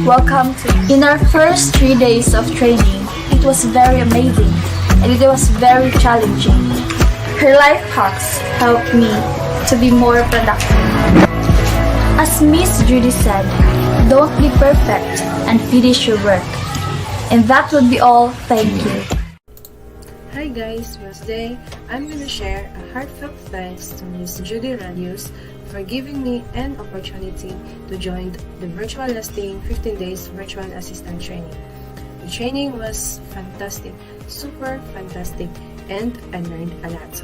Welcome to. In our first 3 days of training, it was very amazing and it was very challenging. Her life hacks helped me to be more productive. As Miss Judy said, don't be perfect and finish your work. And that would be all. Thank you. Hi guys, today I'm going to share a heartfelt thanks to Miss Judy Radius for giving me an opportunity to join the Virtual Lasting 15 Days Virtual Assistant Training. The training was fantastic, super fantastic, and I learned a lot.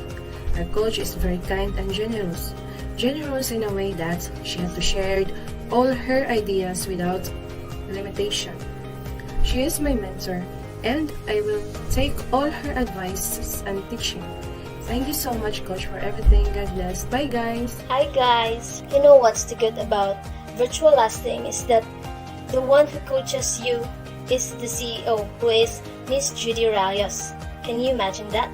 Our coach is very kind and generous. Generous in a way that she had to share all her ideas without limitation. She is my mentor, and I will take all her advice and teaching. Thank you so much, Coach, for everything. God bless. Bye, guys. Hi, guys. You know what's the good about virtual lasting is that the one who coaches you is the CEO, who is Miss Judy Rayos. Can you imagine that?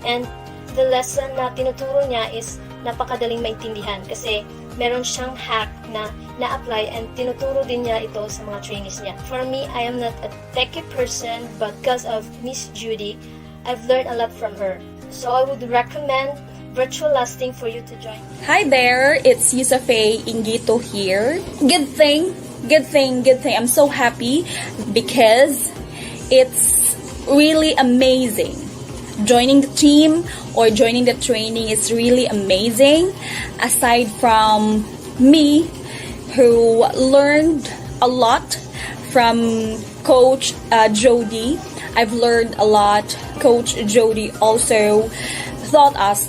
And the lesson na tinuturo niya is napakadaling maintindihan kasi meron siyang hack na na-apply and tinuturo din niya ito sa mga trainees niya. For me, I am not a techie person, but because of Miss Judy, I've learned a lot from her. So I would recommend Virtual Lasting for you to join. Hi there, it's Yusafe Ingito here. Good thing. I'm so happy because it's really amazing. Joining the team or joining the training is really amazing. Aside from me, who learned a lot from Coach Jody, I've learned a lot. Coach Jody also taught us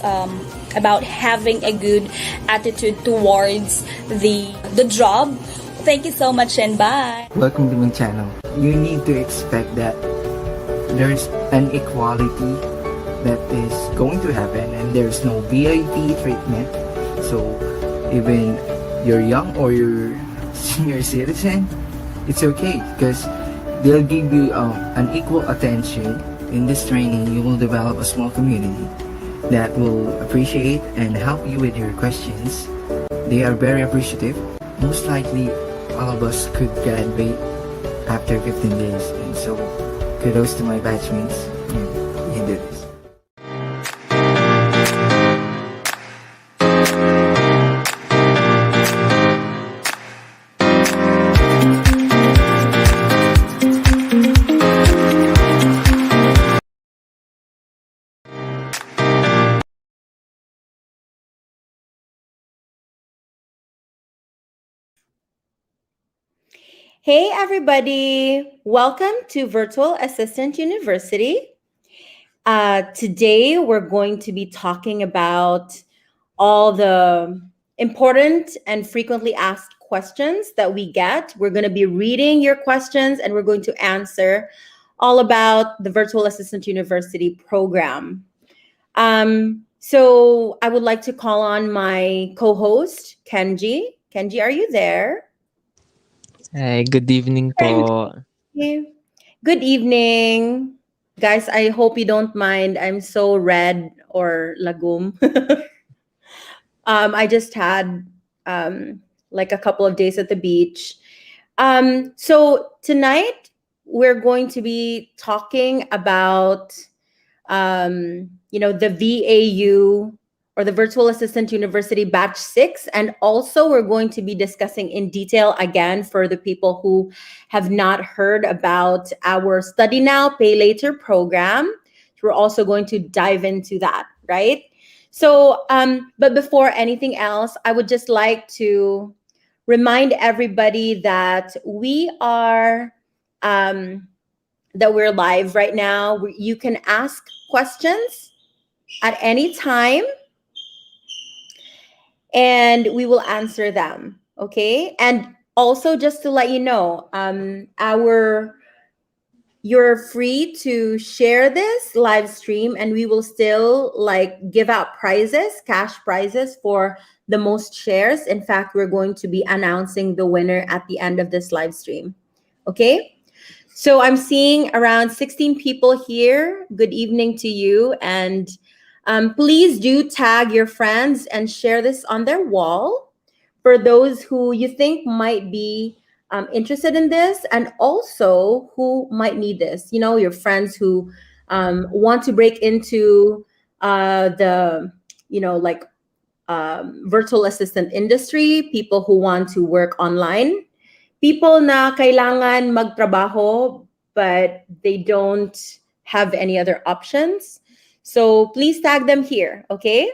about having a good attitude towards the job. Thank you so much and bye. Welcome to my channel. You need to expect that there's an equality that is going to happen and there's no VIP treatment. So even you're young or you're senior citizen, it's okay because they'll give you an equal attention. In this training, you will develop a small community that will appreciate and help you with your questions. They are very appreciative. Most likely, all of us could graduate after 15 days. And so, kudos to my batchmates. You can do this. Hey everybody, welcome to Virtual Assistant University. Today we're going to be talking about all the important and frequently asked questions that we get. We're going to be reading your questions and we're going to answer all about the Virtual Assistant University program. So I would like to call on my co-host, Kenji. Kenji, are you there? Hi, good evening po. Good evening. Guys, I hope you don't mind. I'm so red or lagum. I just had like a couple of days at the beach. So tonight we're going to be talking about the VAU or the Virtual Assistant University Batch 6. And also we're going to be discussing in detail again for the people who have not heard about our Study Now, Pay Later program. We're also going to dive into that, right? So, but before anything else, I would just like to remind everybody that we are, that we're live right now. You can ask questions at any time and we will answer them, okay? And also just to let you know, you're free to share this live stream and we will still like give out prizes, cash prizes for the most shares. In fact, we're going to be announcing the winner at the end of this live stream, okay? So I'm seeing around 16 people here. Good evening to you. And please do tag your friends and share this on their wall for those who you think might be interested in this and also who might need this. Your friends who want to break into the, like virtual assistant industry, people who want to work online, people na kailangan magtrabaho but they don't have any other options. So please tag them here, okay?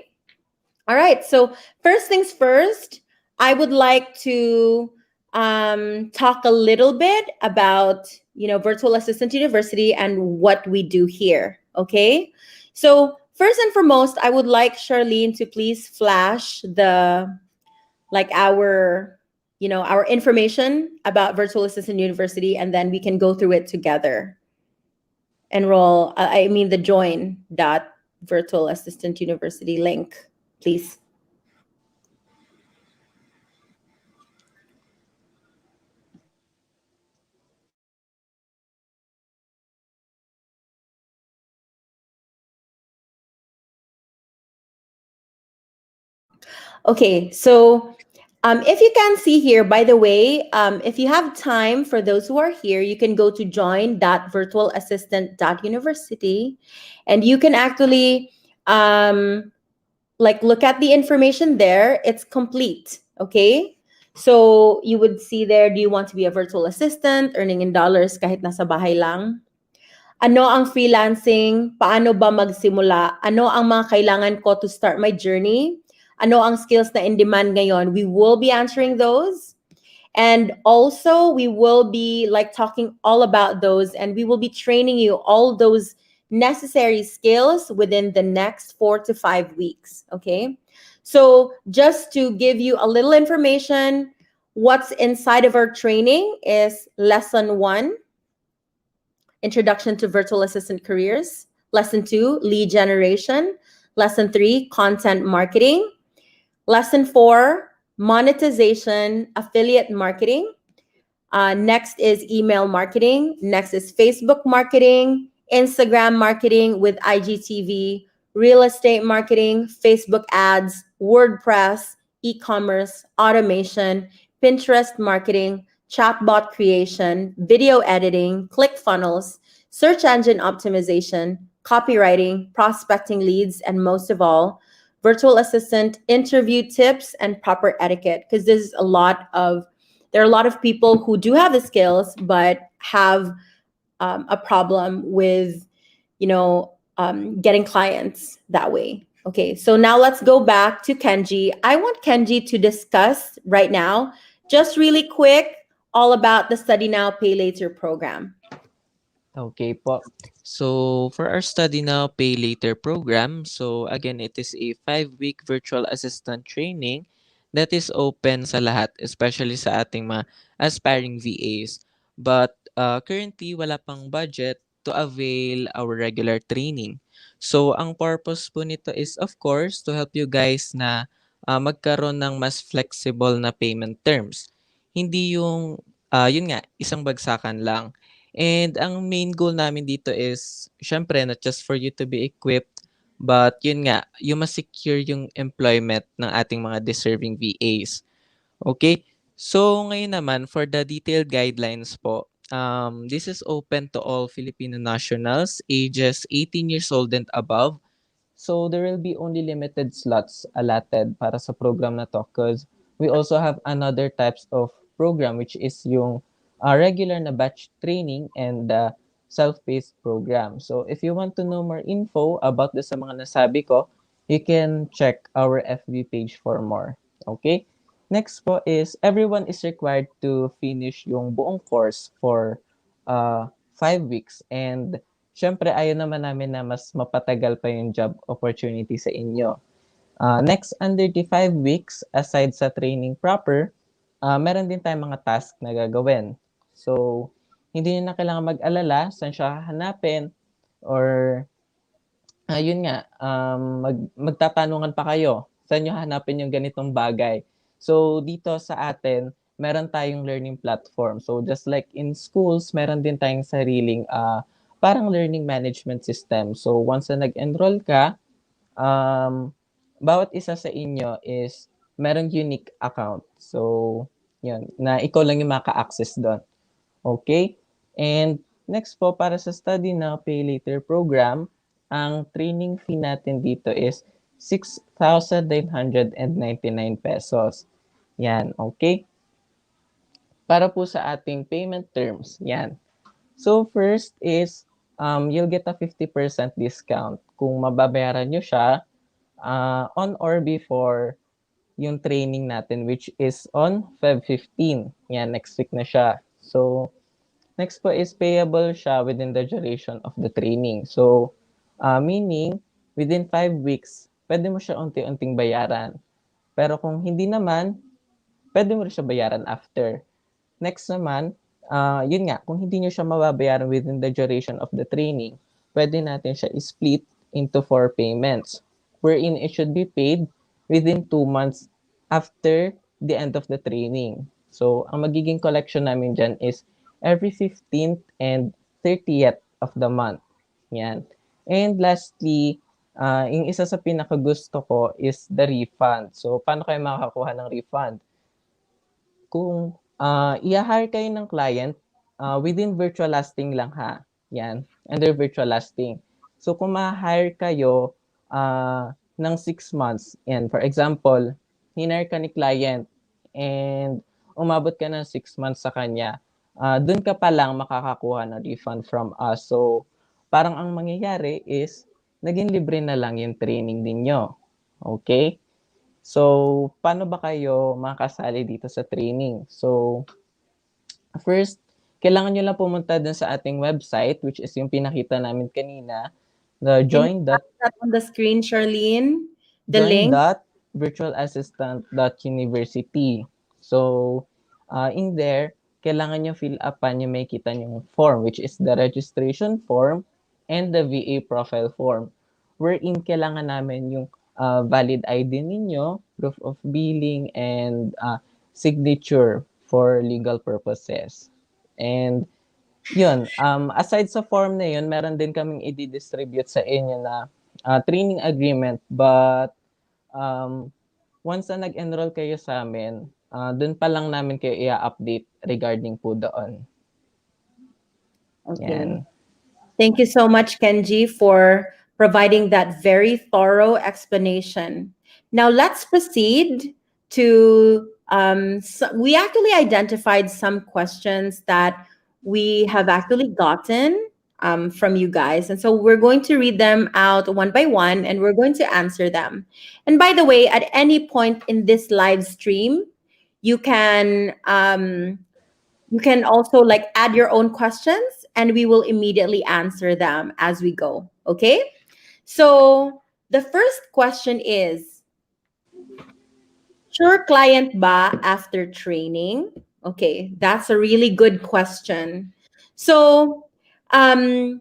All right. So first things first, I would like to talk a little bit about Virtual Assistant University and what we do here. Okay. So first and foremost, I would like Charlene to please flash the like our information about Virtual Assistant University, and then we can go through it together. Enroll. I mean the join dot Virtual Assistant University link, please. Okay, so if you can see here, by the way, if you have time for those who are here, you can go to join.virtualassistant.university and you can actually look at the information there. It's complete, okay? So you would see there, do you want to be a virtual assistant, earning in dollars kahit nasa bahay lang? Ano ang freelancing? Paano ba magsimula? Ano ang mga kailangan ko to start my journey? Ano ang skills na in demand ngayon? We will be answering those. And also, we will be talking all about those, and we will be training you all those necessary skills within the next 4 to 5 weeks. Okay. So just to give you a little information, what's inside of our training is lesson 1, Introduction to Virtual Assistant Careers. Lesson 2, Lead Generation. Lesson 3, Content Marketing. Lesson 4, Monetization, Affiliate Marketing. Next is email marketing. Next is Facebook marketing, Instagram marketing with IGTV, real estate marketing, Facebook ads, WordPress, e-commerce, automation, Pinterest marketing, chatbot creation, video editing, Clickfunnels, search engine optimization, copywriting, prospecting leads, and most of all, virtual assistant interview tips and proper etiquette. Because there are a lot of people who do have the skills but have a problem with getting clients that way. Okay, so now let's go back to Kenji. I want Kenji to discuss right now, just really quick, all about the Study Now, Pay Later program. Okay po. So, for our Study Now, Pay Later program, so again, it is a 5-week virtual assistant training that is open sa lahat, especially sa ating mga aspiring VAs. But currently, wala pang budget to avail our regular training. So, ang purpose po nito is, of course, to help you guys na magkaroon ng mas flexible na payment terms. Hindi yung, yun nga, isang bagsakan lang. And ang main goal namin dito is, syempre, not just for you to be equipped, but yun nga, yung ma-secure yung employment ng ating mga deserving VAs. Okay? So, ngayon naman, for the detailed guidelines po, this is open to all Filipino nationals, ages 18 years old and above. So, there will be only limited slots allotted para sa program na to because we also have another types of program which is yung regular na batch training and self-paced program. So, if you want to know more info about sa mga nasabi ko, you can check our FB page for more. Okay? Next po is, everyone is required to finish yung buong course for 5 weeks. And, syempre, ayaw naman namin na mas mapatagal pa yung job opportunity sa inyo. Next, under the 5 weeks, aside sa training proper, meron din tayong mga task na gagawin. So, hindi nyo na kailangan mag-alala saan siya hanapin or yun nga, magtatanungan pa kayo saan nyo hanapin yung ganitong bagay. So, dito sa atin, meron tayong learning platform. So, just like in schools, meron din tayong sariling parang learning management system. So, once na nag-enroll ka, bawat isa sa inyo is merong unique account. So, Yun, na ikaw lang yung maka-access doon. Okay? And next po, para sa Study Now, Pay Later program, ang training fee natin dito is 6,999 pesos. Yan, okay? Para po sa ating payment terms, yan. So first is, you'll get a 50% discount kung mababayaran nyo siya on or before yung training natin, which is on Feb 15. Yan, next week na siya. So, next po is payable siya within the duration of the training. So, meaning, within 5 weeks, pwede mo siya unti-unting bayaran. Pero kung hindi naman, pwede mo rin siya bayaran after. Next naman, yun nga, kung hindi nyo siya mababayaran within the duration of the training, pwede natin siya split into 4 payments, wherein it should be paid within 2 months after the end of the training. So, ang magiging collection namin dyan is every 15th and 30th of the month. Yan. And lastly, yung isa sa pinakagusto ko is the refund. So, paano kayo makakakuha ng refund? Kung i-hire kayo ng client, within virtual lasting lang ha. Yan, under virtual lasting. So kung ma-hire kayo ng 6 months, yan, for example, hinire ka ni client and umabot ka ng 6 months sa kanya, dun ka pa lang makakakuha ng refund from us. So parang ang mangyayari is, naging libre na lang yung training ninyo. Okay? So, paano ba kayo makakasali dito sa training? So, first, kailangan nyo lang pumunta dun sa ating website, which is yung pinakita namin kanina, the Can you put that on the screen, Charlene? The link? join.virtualassistant.university. So, in there, kailangan nyo fill upan yung may kita yung form, which is the registration form and the VA profile form. Wherein kailangan namin yung valid ID ninyo, proof of billing, and signature for legal purposes. And yun, aside sa form na yun, meron din kaming i-distribute sa inyo na training agreement, but once na nag-enroll kayo sa amin, dun pa lang namin kayo i-update regarding po doon. Okay. Yan. Thank you so much, Kenji, for providing that very thorough explanation. Now let's proceed to, we actually identified some questions that we have actually gotten from you guys. And so we're going to read them out one by one and we're going to answer them. And by the way, at any point in this live stream, you can also like add your own questions and we will immediately answer them as we go. Okay? So the first question is, sure client ba after training? Okay, that's a really good question. So I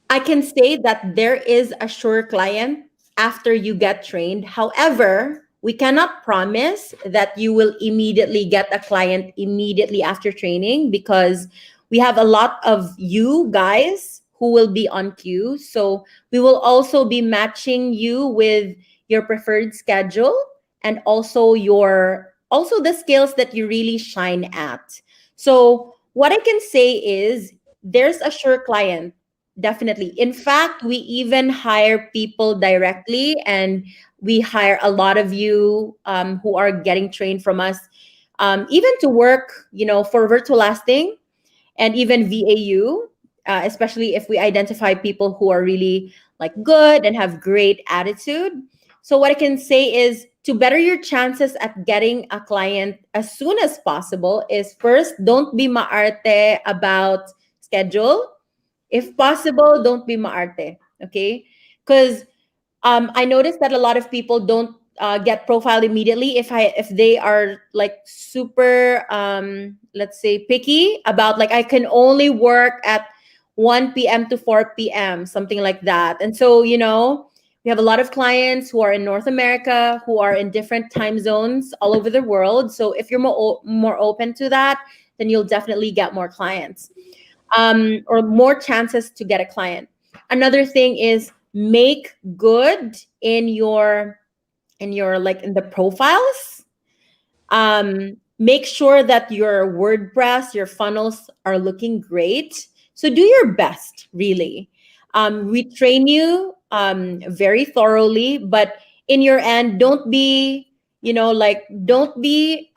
can say that there is a sure client after you get trained. However, we cannot promise that you will immediately get a client immediately after training because we have a lot of you guys who will be on queue. So we will also be matching you with your preferred schedule and also the skills that you really shine at. So what I can say is there's a sure client. Definitely. In fact, we even hire people directly, and we hire a lot of you who are getting trained from us, even to work, for virtual lasting and even VAU, especially if we identify people who are really like good and have great attitude. So what I can say is to better your chances at getting a client as soon as possible is first, don't be maarte about schedule. If possible, don't be maarte, okay? Because I noticed that a lot of people don't get profiled immediately if they are like super let's say picky about like I can only work at 1 p.m. to 4 p.m. something like that. And so we have a lot of clients who are in North America, who are in different time zones all over the world. So if you're more open to that, then you'll definitely get more clients. Or more chances to get a client. Another thing is make good in your like in the profiles. Make sure that your WordPress, your funnels are looking great. So do your best, really. We train you very thoroughly, but in your end, don't be, don't be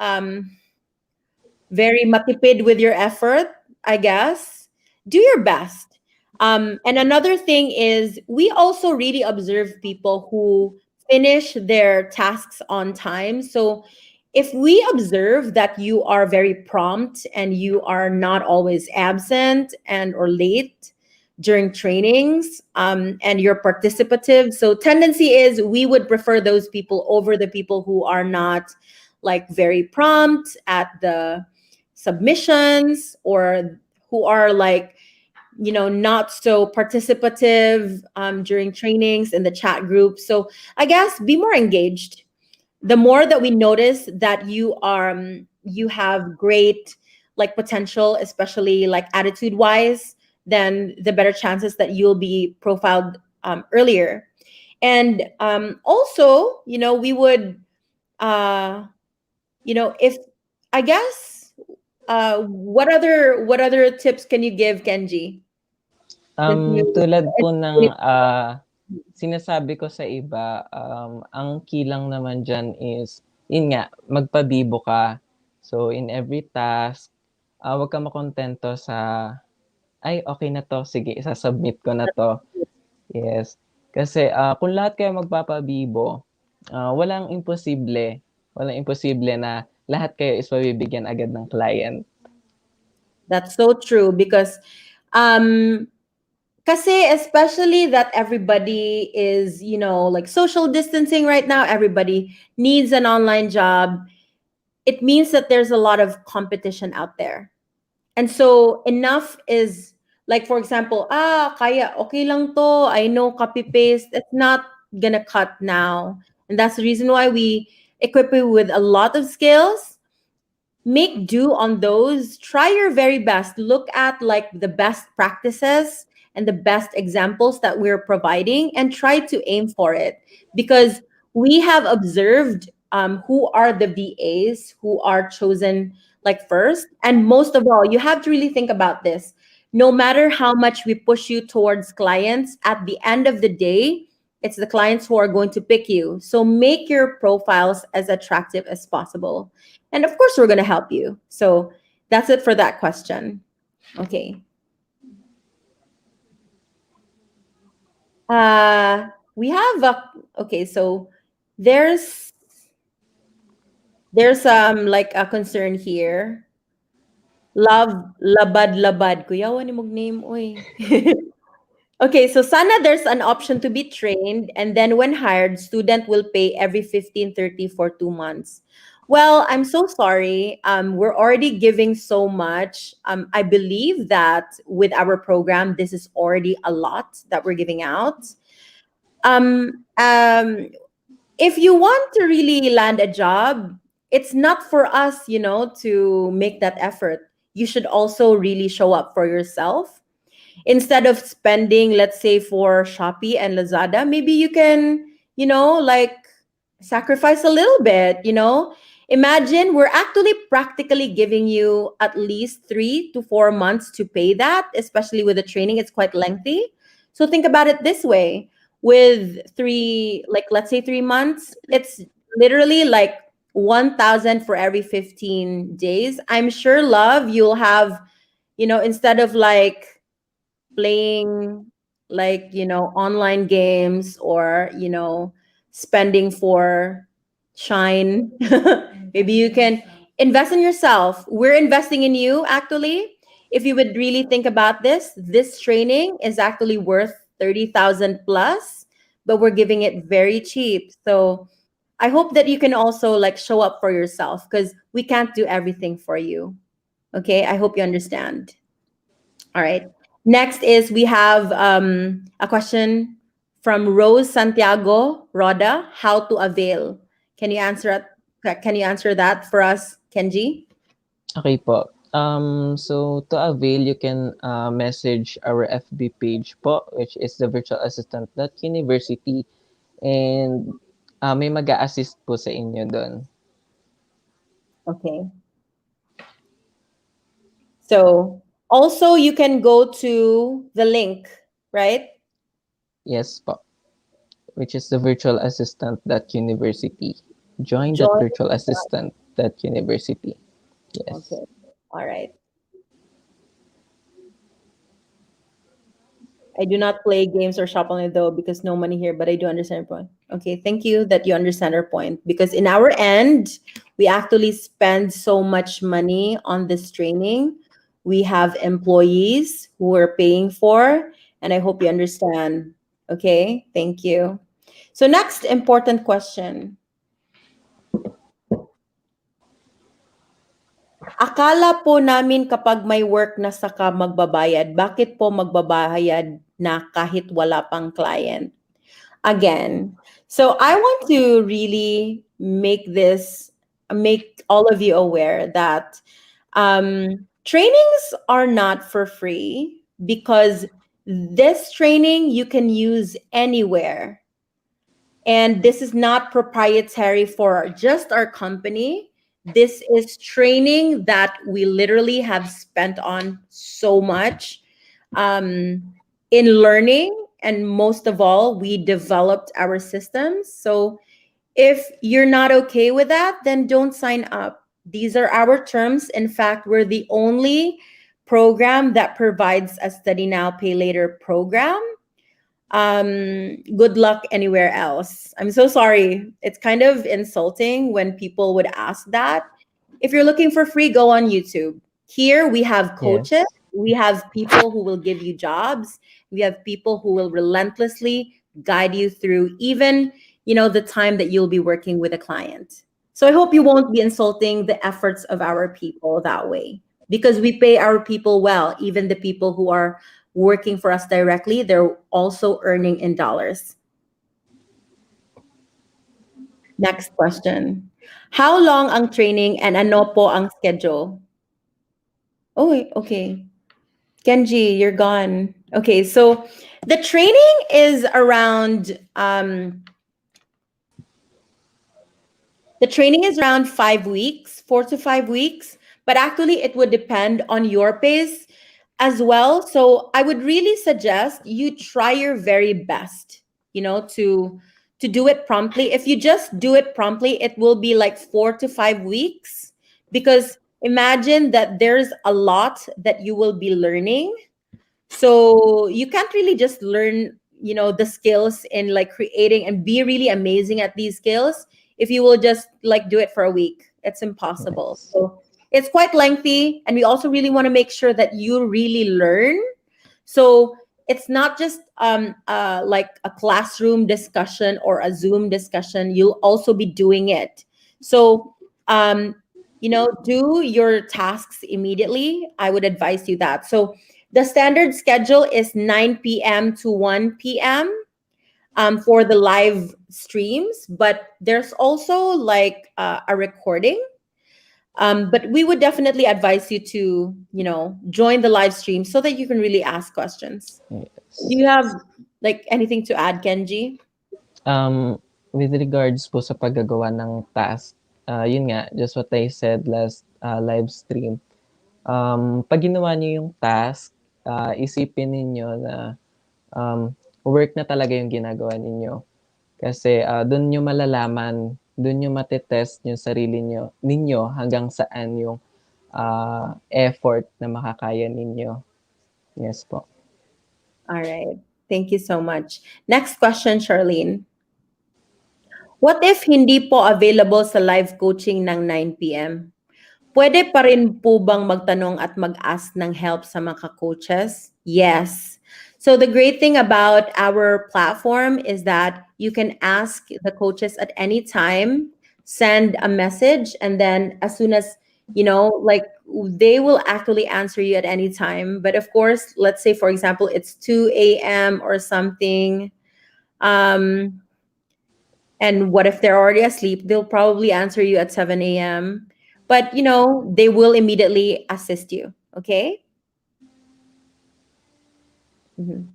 very matipid with your effort, I guess. Do your best. And another thing is, we also really observe people who finish their tasks on time. So if we observe that you are very prompt and you are not always absent and or late during trainings, and you're participative, so tendency is we would prefer those people over the people who are not like very prompt at the submissions, or who are like, not so participative during trainings in the chat group. So I guess be more engaged. The more that we notice that you have great like potential, especially like attitude wise, then the better chances that you'll be profiled earlier. And also, we would uh if, I guess, what other tips can you give, Kenji? Since you Tulad po ng, sinasabi ko sa iba, ang key lang naman diyan is, yun nga, magpabibo ka. So, in every task, 'wag kang makontento sa, "Ay, okay na 'to, sige isa-submit ko na 'to." Yes. Kasi, kung lahat kayo magpapabibo, walang imposible. Walang imposible na lahat kayo is mabibigyan agad ng client. That's so true, because um kasi especially that everybody is, like social distancing right now, everybody needs an online job. It means that there's a lot of competition out there. And so enough is, like, for example, kaya okay lang to, I know copy paste, it's not gonna cut now. And that's the reason why we equip you with a lot of skills. Make do on those. Try your very best. Look at like the best practices and the best examples that we're providing, and try to aim for it, because we have observed who are the VAs who are chosen like first. And most of all, you have to really think about this. No matter how much we push you towards clients, at the end of the day, it's the clients who are going to pick you. So make your profiles as attractive as possible. And of course, we're going to help you. So that's it for that question. Okay. We have okay, so there's like a concern here. Love labad labad. Kuya, wani mong name, oy. Okay, so sana there's an option to be trained, and then when hired, student will pay every 1530 for 2 months. Well, I'm so sorry. We're already giving so much. I believe that with our program, this is already a lot that we're giving out. Um, um, if you want to really land a job, it's not for us, to make that effort. You should also really show up for yourself. Instead of spending, let's say, for Shopee and Lazada, maybe you can, like, sacrifice a little bit. Imagine we're actually practically giving you at least 3 to 4 months to pay that, especially with the training. It's quite lengthy. So think about it this way: with three, like, let's say 3 months, it's literally like 1,000 for every 15 days. I'm sure, love, you'll have, instead of like playing, like, online games, or spending for shine, maybe you can invest in yourself. We're investing in you, actually. If you would really think about this training is actually worth 30,000 plus, but we're giving it very cheap. So I hope that you can also like show up for yourself, because we can't do everything for you. Okay, I hope you understand. All right. Next is, we have a question from Rose Santiago Roda. How to avail? Can you answer it? Can you answer that for us, Kenji? Okay po. So to avail, you can message our FB page po, which is the Virtual Assistant University, and may mag-a-assist po sa inyo doon. Okay. So also you can go to the link, right? Yes po, which is the virtual assistant that university. Join that Join. virtual assistant that university. Yes. Okay. All right. I do not play games or shop on it though because no money here, but I do understand your point. Okay, thank you that you understand our point because in our end, we actually spend so much money on this training. We have employees who are paying for, and I hope you understand. Okay, thank you. So, next important question. Akala po namin kapag may work na saka magbabayad, bakit po magbabayad na kahit wala pang client? Again. So I want to really make all of you aware that trainings are not for free because this training you can use anywhere. And this is not proprietary for just our company. This is training that we literally have spent on so much um, in learning. And most of all, we developed our systems. So if you're not okay with that, then don't sign up. These are our terms. In fact, we're the only program that provides a study now, pay later program. Good luck anywhere else. I'm so sorry. It's kind of insulting when people would ask that. If you're looking for free, go on YouTube. Here we have coaches, Yes. we have people who will give you jobs, we have people who will relentlessly guide you through even, the time that you'll be working with a client. So I hope you won't be insulting the efforts of our people that way because we pay our people well, even the people who are working for us directly, they're also earning in dollars. Next question. How long ang training and ano po ang schedule? Oh, okay. Kenji, you're gone. Okay, so the training is around 5 weeks, 4 to 5 weeks, but actually it would depend on your pace as well. So I would really suggest you try your very best, to do it promptly. If you just do it promptly, it will be like 4 to 5 weeks because imagine that there's a lot that you will be learning, so you can't really just learn the skills in like creating and be really amazing at these skills if you will just like do it for a week. It's impossible. Yes. So it's quite lengthy, and we also really want to make sure that you really learn. So it's not just like a classroom discussion or a Zoom discussion. You'll also be doing it. So do your tasks immediately. I would advise you that. So the standard schedule is 9 p.m. to 1 p.m. For the live streams, but there's also like a recording. But we would definitely advise you to, join the live stream so that you can really ask questions. Do Yes. you have like anything to add, Kenji? With regards po sa paggagawa ng task, yun nga, just what I said last live stream. Pag ginawa niyo yung task, isipin ninyo na work na talaga yung ginagawa ninyo. Kasi doon nyo malalaman, doon nyo matetest yung sarili ninyo hanggang saan yung effort na makakaya ninyo. Yes po. All right. Thank you so much. Next question, Charlene. What if hindi po available sa live coaching ng 9 p.m.? Pwede pa rin po bang magtanong at mag-ask ng help sa mga coaches? Yes. So the great thing about our platform is that you can ask the coaches at any time, send a message, and then as soon as, like they will actually answer you at any time. But of course, let's say, for example, it's 2 a.m. or something. And what if they're already asleep? They'll probably answer you at 7 a.m. But, they will immediately assist you. Okay? Mhm.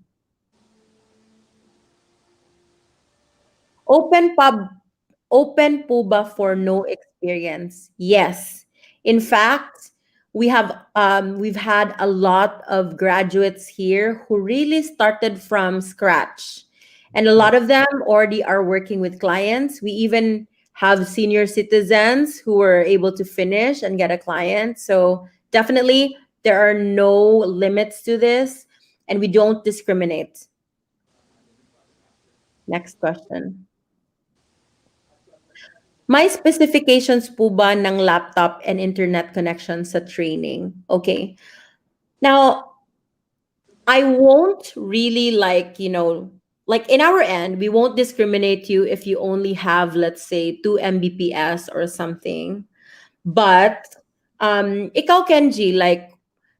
Open pub, open po ba for no experience? Yes. In fact, we've had a lot of graduates here who really started from scratch, and a lot of them already are working with clients. We even have senior citizens who were able to finish and get a client. So definitely there are no limits to this, and we don't discriminate. Next question. May specifications po ba ng laptop and internet connection sa training? Okay. Now, I won't really like in our end, we won't discriminate you if you only have, let's say, 2 Mbps or something. But ikaw, Kenji, like,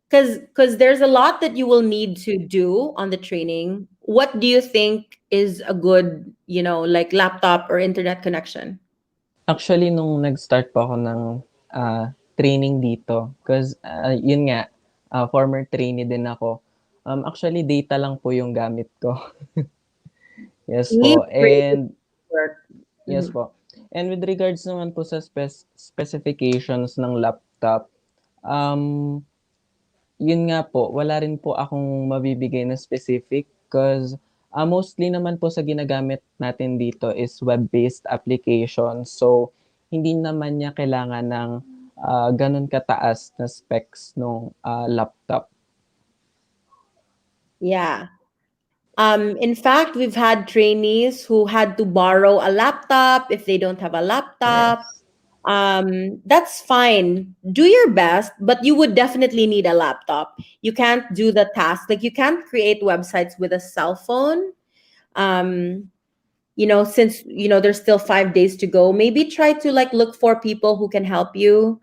because there's a lot that you will need to do on the training. What do you think is a good, like laptop or internet connection? Actually, nung nag-start po ako ng training dito, because yun nga, former trainee din ako. Actually, data lang po yung gamit ko. Yes Leave po. creative And work. yes Mhm. po. And with regards naman po sa specifications ng laptop, um, yun nga po, wala rin po akong mabibigay na specific because mostly naman po sa ginagamit natin dito is web-based application. So, hindi naman niya kailangan ng ganun kataas na specs ng laptop. Yeah. In fact, we've had trainees who had to borrow a laptop if they don't have a laptop. Yes. That's fine. Do your best, but you would definitely need a laptop. You can't do the task. Like you can't create websites with a cell phone. Um, since there's still 5 days to go, maybe try to like look for people who can help you.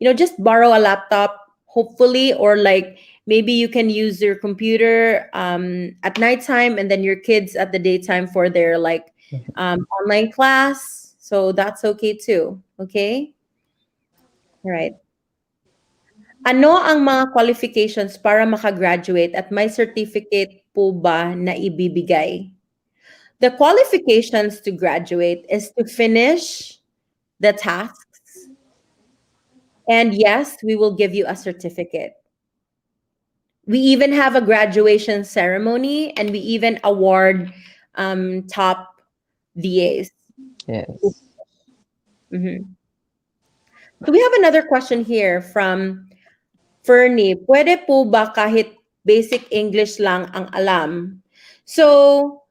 Just borrow a laptop, hopefully, or like maybe you can use your computer at nighttime and then your kids at the daytime for their like online class. So that's okay too. Okay. All right. Ano ang mga qualifications para makagraduate at may certificate po ba na ibibigay? The qualifications to graduate is to finish the tasks. And yes, we will give you a certificate. We even have a graduation ceremony and we even award top VAs. Yes. Mhm. So we have another question here from Fernie. Pwede po ba kahit basic English lang ang alam? So,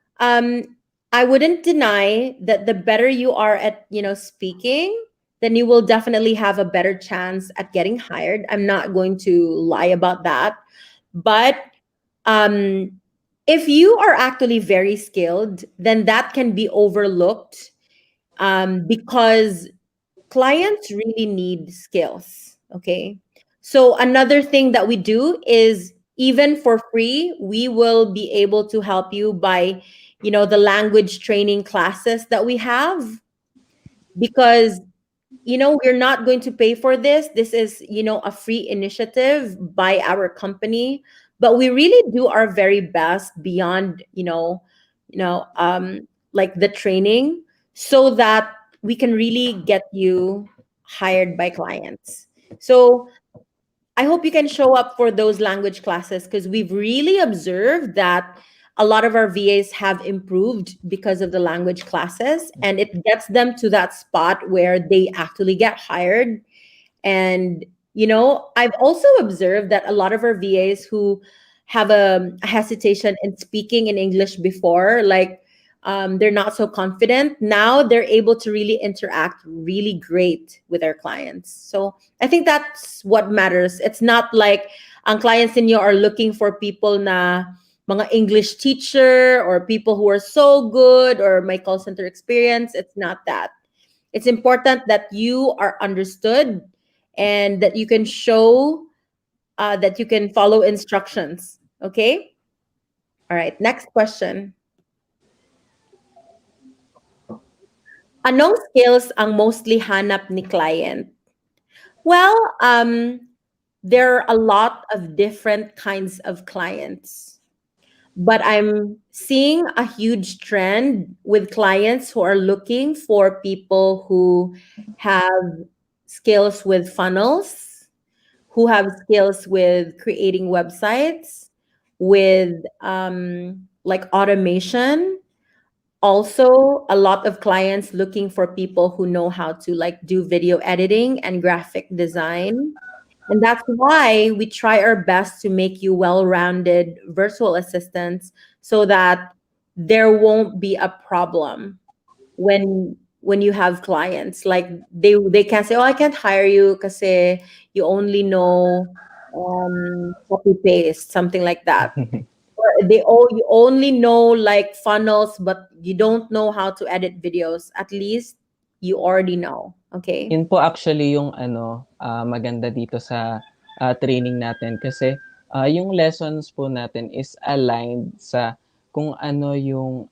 I wouldn't deny that the better you are at, speaking, then you will definitely have a better chance at getting hired. I'm not going to lie about that. But um, if you are actually very skilled, then that can be overlooked because clients really need skills. Okay. So another thing that we do is even for free, we will be able to help you by, the language training classes that we have because we're not going to pay for this. This is, a free initiative by our company, but we really do our very best beyond, like the training so that we can really get you hired by clients. So I hope you can show up for those language classes because we've really observed that a lot of our VAs have improved because of the language classes, and it gets them to that spot where they actually get hired. And, I've also observed that a lot of our VAs who have a hesitation in speaking in English before, like they're not so confident, now they're able to really interact really great with our clients. So I think that's what matters. It's not like ang clients ninyo are looking for people na mga English teacher or people who are so good or my call center experience. It's not that. It's important that you are understood and that you can show that you can follow instructions. Okay? All right. Next question. Anong skills ang mostly hanap ni client? Well, there are a lot of different kinds of clients. But I'm seeing a huge trend with clients who are looking for people who have skills with funnels, who have skills with creating websites, with like automation. Also, a lot of clients looking for people who know how to like do video editing and graphic design. And that's why we try our best to make you well-rounded virtual assistants so that there won't be a problem when you have clients. Like they can't say, "Oh, I can't hire you because you only know copy paste," something like that. Or you only know like funnels, but you don't know how to edit videos. At least you already know. Okay. Yun po actually yung maganda dito sa training natin kasi yung lessons po natin is aligned sa kung ano yung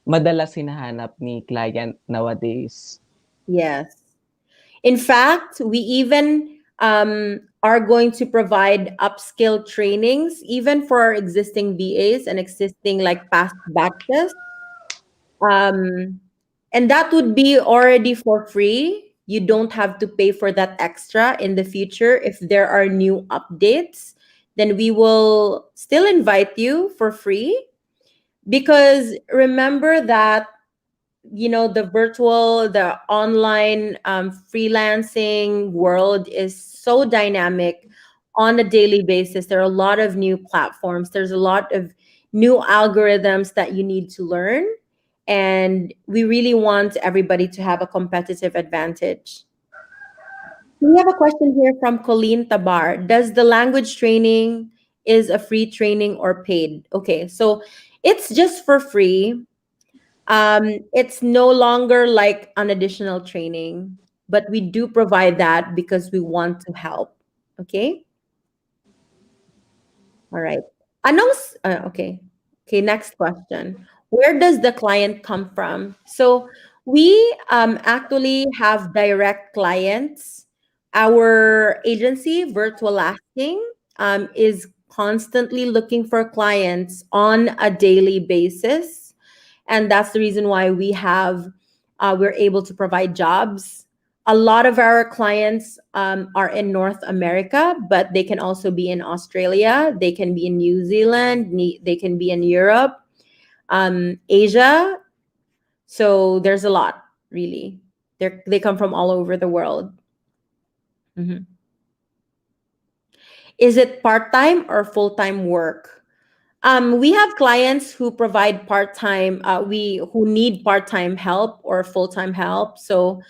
madalas hinahanap ni client nowadays. Yes. In fact, we even are going to provide upskill trainings even for our existing BAs and existing like past batches. Um, and that would be already for free. You don't have to pay for that extra in the future. If there are new updates, then we will still invite you for free. Because remember that, the online freelancing world is so dynamic on a daily basis. There are a lot of new platforms, there's a lot of new algorithms that you need to learn, and we really want everybody to have a competitive advantage. We have a question here from Colleen Tabar. Does the language training is a free training or paid? Okay, so it's just for free. It's no longer like an additional training, but we do provide that because we want to help. Okay. All right. Okay. Okay. Next question. Where does the client come from? So we actually have direct clients. Our agency, Virtual Asking, is constantly looking for clients on a daily basis, and that's the reason why we're able to provide jobs. A lot of our clients are in North America, but they can also be in Australia, they can be in New Zealand, they can be in Europe, Asia. So there's a lot, really. They come from all over the world. Mhm. Is it part-time or full-time work? We have clients who provide part-time, who need part-time help or full-time help. So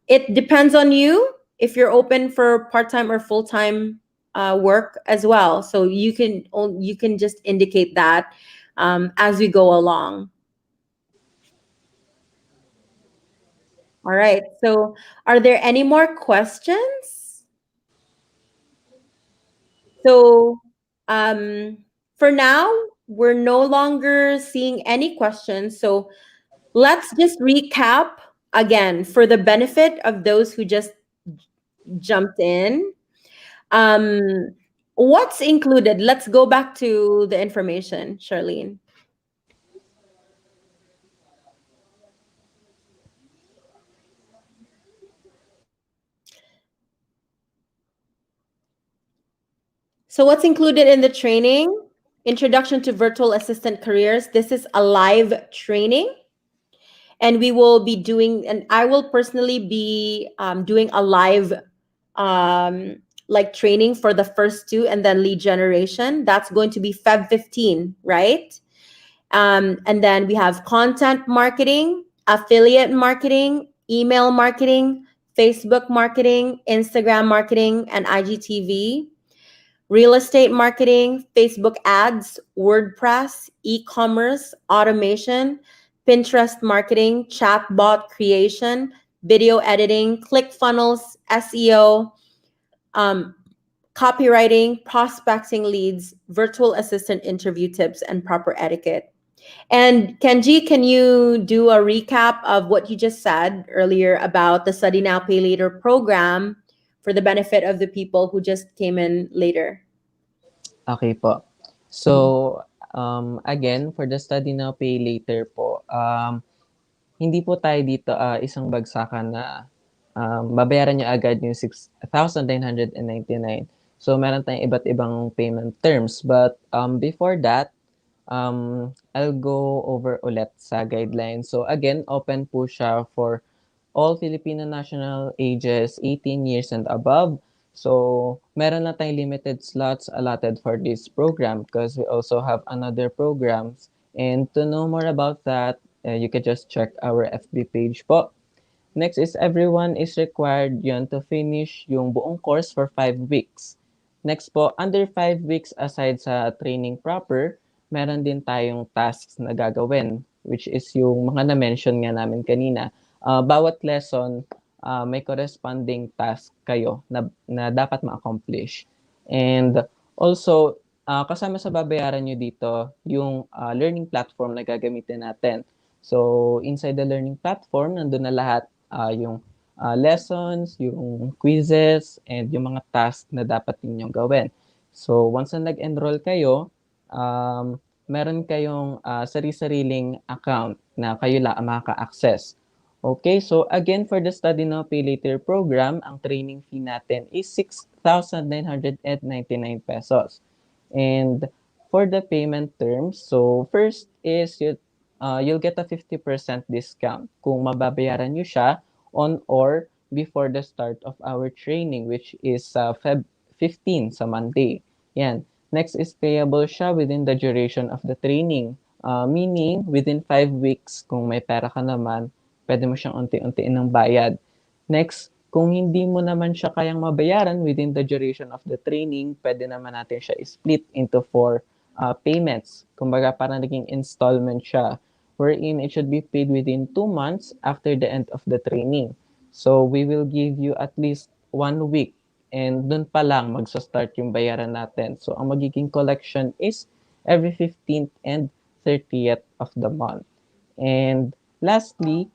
it depends on you if you're open for part-time or full-time work as well. So you can just indicate that as we go along. All right. So are there any more questions? So for now, we're no longer seeing any questions. So let's just recap again for the benefit of those who just jumped in. Um, what's included? Let's go back to the information, Charlene. So, what's included in the training? Introduction to Virtual Assistant Careers. This is a live training, and we will be doing, and I will personally be doing a live like training for the first two, and then lead generation. That's going to be Feb 15, right? And then we have content marketing, affiliate marketing, email marketing, Facebook marketing, Instagram marketing, and IGTV, real estate marketing, Facebook ads, WordPress, e-commerce, automation, Pinterest marketing, chatbot creation, video editing, Clickfunnels, SEO, um, copywriting, prospecting leads, virtual assistant interview tips, and proper etiquette. And Kenji, can you do a recap of what you just said earlier about the Study Now, Pay Later program for the benefit of the people who just came in later? Okay po. So, again, for the study now, pay later po, hindi po tayo dito isang bagsakan na babayaran nyo agad yung 6,999. So, meron tayong iba't ibang payment terms. But before that, I'll go over ulit sa guidelines. So, again, open po siya for all Filipino national ages 18 years and above. So, meron na tayong limited slots allotted for this program because we also have another programs. And to know more about that, you can just check our FB page po. Next is everyone is required yun to finish yung buong course for 5 weeks. Next po, under 5 weeks aside sa training proper, meron din tayong tasks na gagawin, which is yung mga na-mention nga namin kanina. Bawat lesson, may corresponding task kayo na dapat ma-accomplish. And also, kasama sa babayaran nyo dito, yung learning platform na gagamitin natin. So, inside the learning platform, nandun na lahat yung lessons, yung quizzes, and yung mga tasks na dapat ninyong gawin. So, once na nag-enroll kayo, meron kayong sari-sariling account na kayo lang makaka-access. Okay, so again, for the Study Now, Pay Later program, ang training fee natin is 6,999 pesos. And for the payment terms, so first is you'll get a 50% discount kung mababayaran nyo siya on or before the start of our training, which is Feb 15 sa Monday. Yan. Next is payable siya within the duration of the training. Meaning, within 5 weeks, kung may pera ka naman, pwede mo siyang unti-untiin ng bayad. Next, kung hindi mo naman siya kayang mabayaran within the duration of the training, pwede naman natin siya split into 4 payments. Kumbaga, parang naging installment siya, wherein it should be paid within 2 months after the end of the training. So, we will give you at least 1 week and dun pa lang magsa-start yung bayaran natin. So, ang magiging collection is every 15th and 30th of the month. And lastly,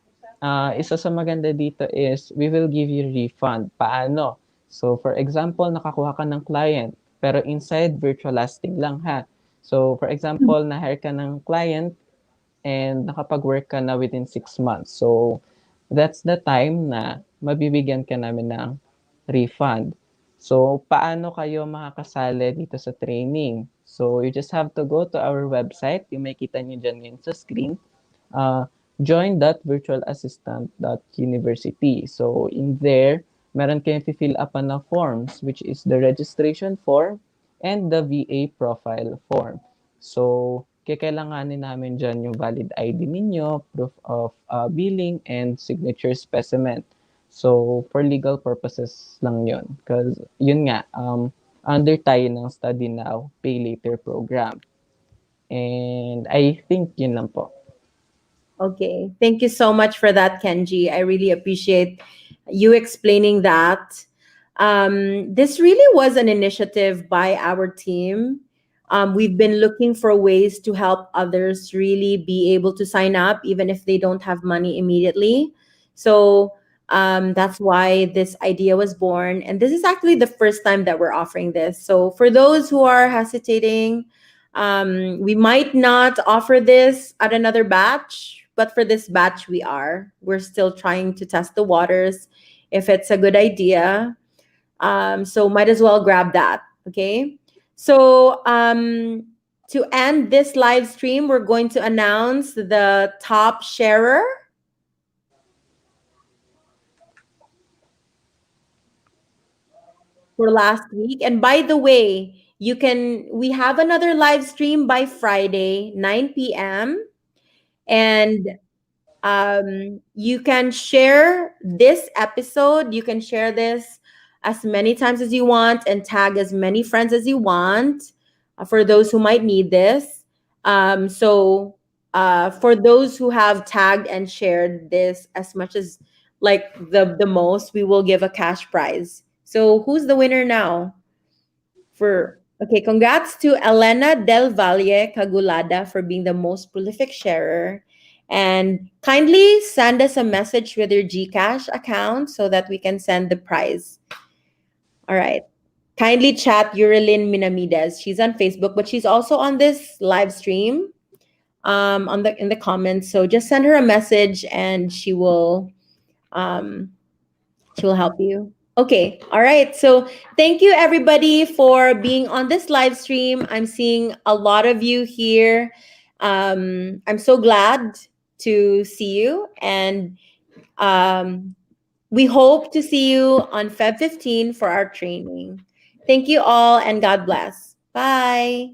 isa sa maganda dito is we will give you refund. Paano? So, for example, nakakuha ka ng client, pero inside virtual lasting lang ha. So, for example, na-hire ka ng client and nakapag-work ka na within 6 months. So, that's the time na mabibigyan ka namin ng refund. So, paano kayo makakasali dito sa training? So, you just have to go to our website. Yung makita nyo dyan ngayon sa screen. Join.virtualassistant.university. So, in there, meron kayong fill up na forms, which is the registration form and the VA profile form. So, kailanganin namin dyan yung valid ID ninyo, proof of billing, and signature specimen. So, for legal purposes lang yun. Because, yun nga, under tayo ng Study Now, Pay Later program. And I think yun lang po. Okay. Thank you so much for that, Kenji. I really appreciate you explaining that. This really was an initiative by our team. We've been looking for ways to help others really be able to sign up, even if they don't have money immediately. So that's why this idea was born. And this is actually the first time that we're offering this. So for those who are hesitating, we might not offer this at another batch, but for this batch, we're still trying to test the waters if it's a good idea. So might as well grab that. Okay. So to end this live stream, we're going to announce the top sharer for last week. And by the way, we have another live stream by Friday, 9 p.m. And you can share this episode. You can share this as many times as you want and tag as many friends as you want for those who might need this. So for those who have tagged and shared this as much as like the most, we will give a cash prize. So who's the winner now? Okay, congrats to Elena Del Valle Cagulada for being the most prolific sharer. And kindly send us a message with your GCash account so that we can send the prize. All right. Kindly chat Yurilyn Minamides. She's on Facebook, but she's also on this live stream in the comments. So just send her a message and she will She will help you. Okay. All right. So thank you everybody for being on this live stream. I'm seeing a lot of you here. I'm so glad to see you, and um, we hope to see you on Feb 15 for our training. Thank you all, and God bless. Bye.